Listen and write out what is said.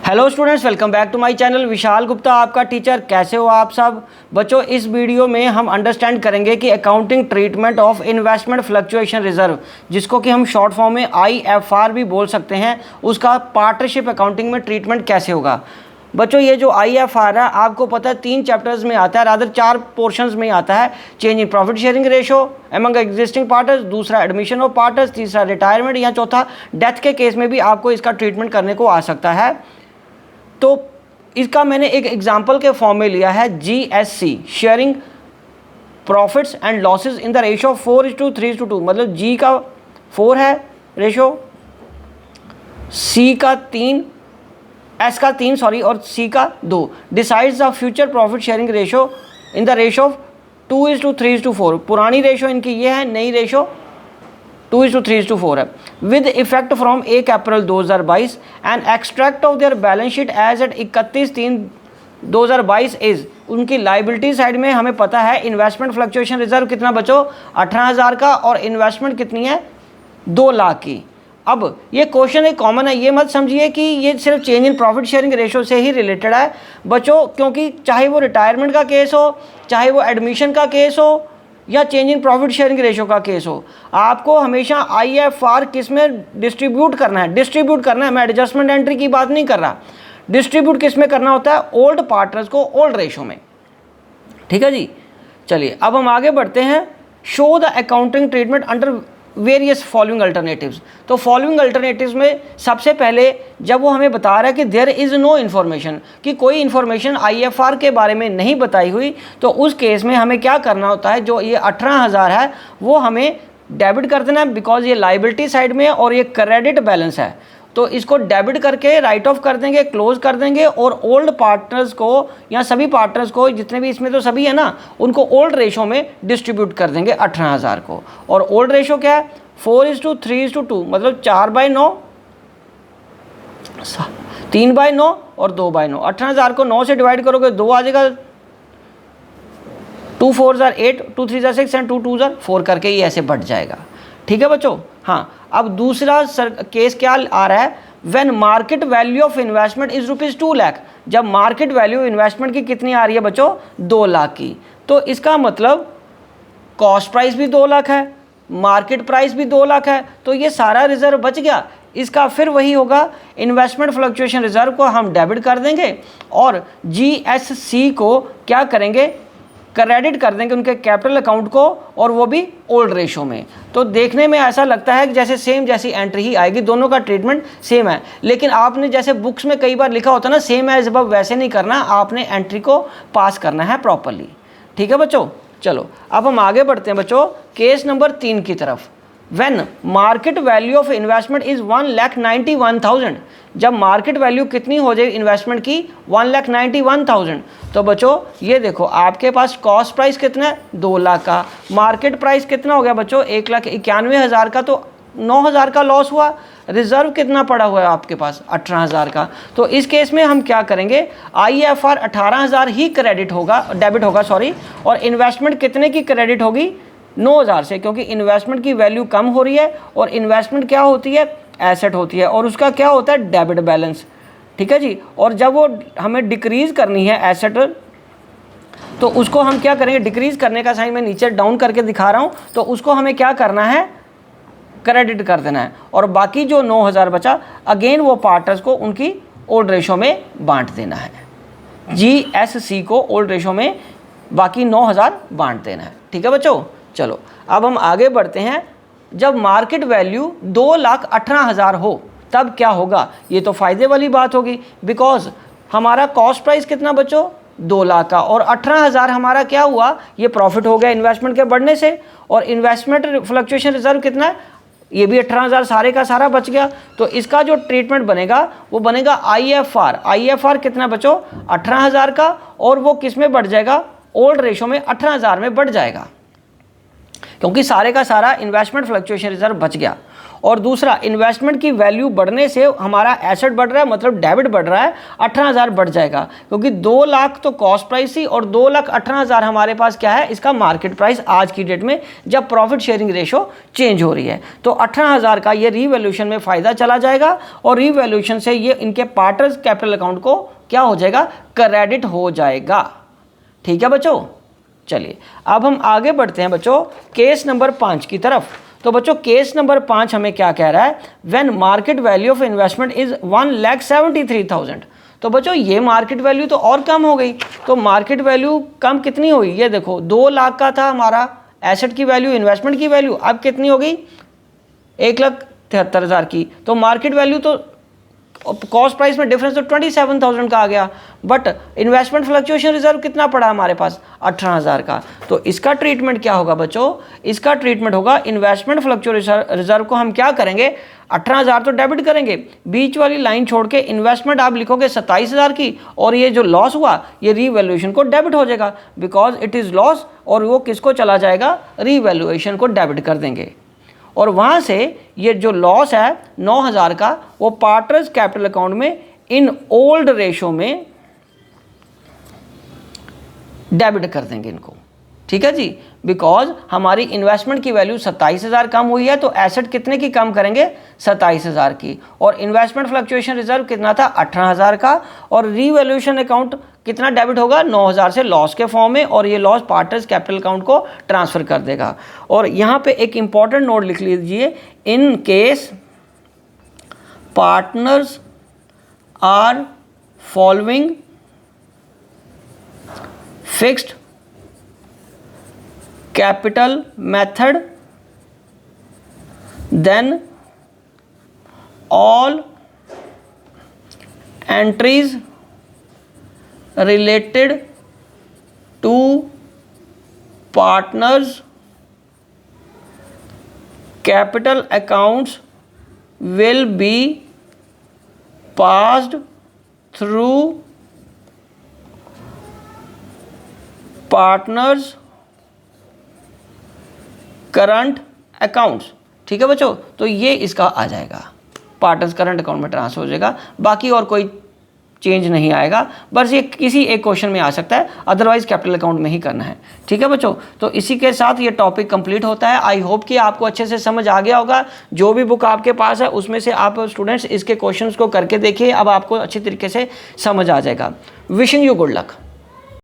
Hello students, welcome back to my channel. Vishal Gupta आपका teacher. कैसे हो आप सब बच्चों? इस वीडियो में हम अंडरस्टैंड करेंगे कि accounting treatment of investment fluctuation reserve, जिसको कि हम शॉर्ट फॉर्म में IFR भी बोल सकते हैं, उसका पार्टनरशिप अकाउंटिंग में ट्रीटमेंट कैसे होगा। बच्चों ये जो IFR है आपको पता है 3 चैप्टर्स में आता है, रादर 4 पोर्शंस में आता है। Change in profit sharing ratio among existing partners, दूसरा एडमिशन ऑफ पार्टनर्स, तीसरा रिटायरमेंट या चौथा डेथ के केस में भी आपको इसका ट्रीटमेंट करने को आ सकता है। तो इसका मैंने एक एग्जाम्पल के फॉर्म में लिया है GSC, sharing profits and losses in the ratio 4:3:2। मतलब G का 4 है रेशो, C का 3, S का 3 और C का 2। Decides the future profit sharing ratio in the ratio of 2:3:4। पुरानी रेशो इनकी ये है, नई रेशो 2:3:4 है। With effect from 1 April 2022 and extract of their balance sheet as at 31/3/2022 is. उनकी लाइबिलिटी साइड में हमें पता है इन्वेस्टमेंट फ्लक्चुएशन रिजर्व कितना बच्चों 18,000 का, और इन्वेस्टमेंट कितनी है 2 लाख की। अब ये क्वेश्चन एक कॉमन है, ये मत समझिए कि ये सिर्फ change in profit sharing ratio से ही रिलेटेड है बच्चों, क्योंकि चाहे वो रिटायरमेंट का केस हो, चाहे वो एडमिशन का केस हो या change in profit sharing ratio का केस हो, आपको हमेशा IFR किस में डिस्ट्रीब्यूट करना है, मैं एडजस्टमेंट एंट्री की बात नहीं कर रहा। डिस्ट्रीब्यूट किस में करना होता है? ओल्ड पार्टनर्स को ओल्ड रेशो में। ठीक है जी, चलिए अब हम आगे बढ़ते हैं। Show the accounting treatment under various following alternatives. तो फॉलोइंग अल्टरनेटिव्स में सबसे पहले जब वो हमें बता रहा है कि देयर इज़ नो इन्फॉर्मेशन, कि कोई इन्फॉर्मेशन IFR के बारे में नहीं बताई हुई, तो उस केस में हमें क्या करना होता है, जो ये 18,000 है वो हमें डेबिट कर देना है, बिकॉज ये लाइबिलिटी साइड में है और ये क्रेडिट बैलेंस है। तो इसको डेबिट करके राइट ऑफ कर देंगे, क्लोज कर देंगे, और ओल्ड पार्टनर्स को या सभी पार्टनर्स को, जितने भी इसमें तो सभी है ना, उनको ओल्ड रेशो में डिस्ट्रीब्यूट कर देंगे 18,000 को। और ओल्ड रेशो क्या है? 4:3:2, मतलब 4/9, 3/9 और 2/9। 18,000 को 9 से डिवाइड करोगे 2 आ जाएगा, 2 4 8, 2 3 6 एंड 2 2 4 करके ये ऐसे बढ़ जाएगा। ठीक है बच्चों। हाँ, अब दूसरा केस क्या आ रहा है? When market value of investment is ₹2 lakh. जब मार्केट वैल्यू इन्वेस्टमेंट की कितनी आ रही है बच्चों? 2 लाख की। तो इसका मतलब कॉस्ट प्राइस भी 2 लाख है, मार्केट प्राइस भी 2 लाख है, तो ये सारा रिजर्व बच गया। इसका फिर वही होगा, इन्वेस्टमेंट फ्लक्चुएशन रिजर्व को हम डेबिट कर देंगे और GSC को क्या करेंगे? क्रेडिट कर देंगे उनके कैपिटल अकाउंट को, और वो भी ओल्ड रेशो में। तो देखने में ऐसा लगता है कि जैसे सेम जैसी एंट्री ही आएगी, दोनों का ट्रीटमेंट सेम है। लेकिन आपने जैसे बुक्स में कई बार लिखा होता है ना, सेम एज अबव, वैसे नहीं करना, आपने एंट्री को पास करना है प्रॉपरली। ठीक है बच्चों। चलो अब हम आगे बढ़ते हैं बच्चों केस नंबर 3 की तरफ। When market value of investment is 1,91,000। जब मार्केट वैल्यू कितनी हो जाएगी इन्वेस्टमेंट की? 1,91,000। तो बच्चों ये देखो, आपके पास कॉस्ट प्राइस कितना है? 2 लाख का। मार्केट प्राइस कितना हो गया बच्चों? 1,91,000 का। तो 9,000 का लॉस हुआ। रिजर्व कितना पड़ा हुआ है आपके पास? 18,000 का। तो इस केस में हम क्या करेंगे? IFR 18,000 ही क्रेडिट होगा, डेबिट होगा सॉरी, और इन्वेस्टमेंट कितने की क्रेडिट होगी? 9,000 से, क्योंकि इन्वेस्टमेंट की वैल्यू कम हो रही है, और इन्वेस्टमेंट क्या होती है? एसेट होती है, और उसका क्या होता है? Debit balance. ठीक है जी। और जब वो हमें डिक्रीज करनी है एसेट, तो उसको हम क्या करेंगे? डिक्रीज करने का साइन मैं नीचे डाउन करके दिखा रहा हूँ, तो उसको हमें क्या करना है? क्रेडिट कर देना है, और बाकी जो 9,000 बचा अगेन वो पार्टनर्स को उनकी ओल्ड रेशो में बांट देना है। GSC को ओल्ड रेशो में बाकी 9,000 बांट देना है। ठीक है बच्चों। चलो अब हम आगे बढ़ते हैं। जब मार्केट वैल्यू 2,18,000 हो तब क्या होगा? ये तो फायदे वाली बात होगी, बिकॉज हमारा कॉस्ट प्राइस कितना बच्चों? 2 लाख का, और 18,000 हमारा क्या हुआ? ये प्रॉफिट हो गया इन्वेस्टमेंट के बढ़ने से। और इन्वेस्टमेंट फ्लक्चुएशन रिजर्व कितना है? ये भी 18,000 सारे का सारा बच गया। तो इसका जो ट्रीटमेंट बनेगा वो बनेगा IFR कितना बच्चों? 18,000 का, और वो किस में बढ़ जाएगा? ओल्ड रेशो में 18,000 में बढ़ जाएगा, क्योंकि सारे का सारा इन्वेस्टमेंट फ्लक्चुएशन रिजर्व बच गया। और दूसरा इन्वेस्टमेंट की वैल्यू बढ़ने से हमारा एसेट बढ़ रहा है, मतलब डेबिट बढ़ रहा है, 18,000 बढ़ जाएगा, क्योंकि 2 लाख तो कॉस्ट प्राइस थी और 2,18,000 हमारे पास क्या है, इसका मार्केट प्राइस आज की डेट में जब प्रॉफिट शेयरिंग रेशो चेंज हो रही है। तो 18,000 का ये रीवैल्यूएशन में फ़ायदा चला जाएगा और रीवैल्यूएशन से ये इनके पार्टनर्स कैपिटल अकाउंट को क्या हो जाएगा, क्रेडिट हो जाएगा। ठीक है बच्चों, चलिए अब हम आगे बढ़ते हैं बच्चों केस नंबर 5 की तरफ। तो बच्चों केस नंबर 5 हमें क्या कह रहा है, when market value of investment is 1,73,000। तो बच्चों ये मार्केट वैल्यू तो और कम हो गई। तो मार्केट वैल्यू कम कितनी हुई, ये देखो 2 लाख का था हमारा एसेट की वैल्यू, इन्वेस्टमेंट की वैल्यू, अब कितनी हो गई 1,73,000 की। तो मार्केट वैल्यू तो कॉस्ट प्राइस में डिफरेंस तो 27,000 का आ गया, बट इन्वेस्टमेंट फ्लक्चुएशन रिजर्व कितना पड़ा हमारे पास 18,000 का। तो इसका ट्रीटमेंट क्या होगा बच्चों, इसका ट्रीटमेंट होगा इन्वेस्टमेंट फ्लक्चुएशन रिजर्व को हम क्या करेंगे, 18,000 तो डेबिट करेंगे, बीच वाली लाइन छोड़ के इन्वेस्टमेंट आप लिखोगे 27,000 की, और ये जो लॉस हुआ ये रीवैल्यूएशन को डेबिट हो जाएगा, बिकॉज इट इज़ लॉस, और वो किसको चला जाएगा, रीवैल्यूएशन को डेबिट कर देंगे। और वहाँ से ये जो लॉस है 9,000 का वो पार्टनर्स कैपिटल अकाउंट में इन ओल्ड रेशो में डेबिट कर देंगे इनको। ठीक है जी, बिकॉज हमारी इन्वेस्टमेंट की वैल्यू 27,000 कम हुई है, तो एसेट कितने की कम करेंगे 27,000 की, और इन्वेस्टमेंट फ्लक्चुएशन रिजर्व कितना था 18,000 का, और रीवैल्यूएशन अकाउंट कितना डेबिट होगा 9,000 से लॉस के फॉर्म में, और ये लॉस पार्टनर्स कैपिटल अकाउंट को ट्रांसफर कर देगा। और यहाँ पे एक इंपॉर्टेंट नोट लिख लीजिए, in case partners are following fixed capital method, then all entries related to partners capital accounts will be passed through partners current accounts. ठीक है बच्चों, तो ये इसका आ जाएगा, पार्टनर्स करंट अकाउंट में ट्रांसफर हो जाएगा, बाकी और कोई चेंज नहीं आएगा, बस ये किसी एक क्वेश्चन में आ सकता है, अदरवाइज कैपिटल अकाउंट में ही करना है। ठीक है बच्चों, तो इसी के साथ ये टॉपिक कंप्लीट होता है। आई होप कि आपको अच्छे से समझ आ गया होगा। जो भी बुक आपके पास है उसमें से आप स्टूडेंट्स इसके क्वेश्चंस को करके देखिए, अब आपको अच्छी तरीके से समझ आ जाएगा। Wishing you good luck.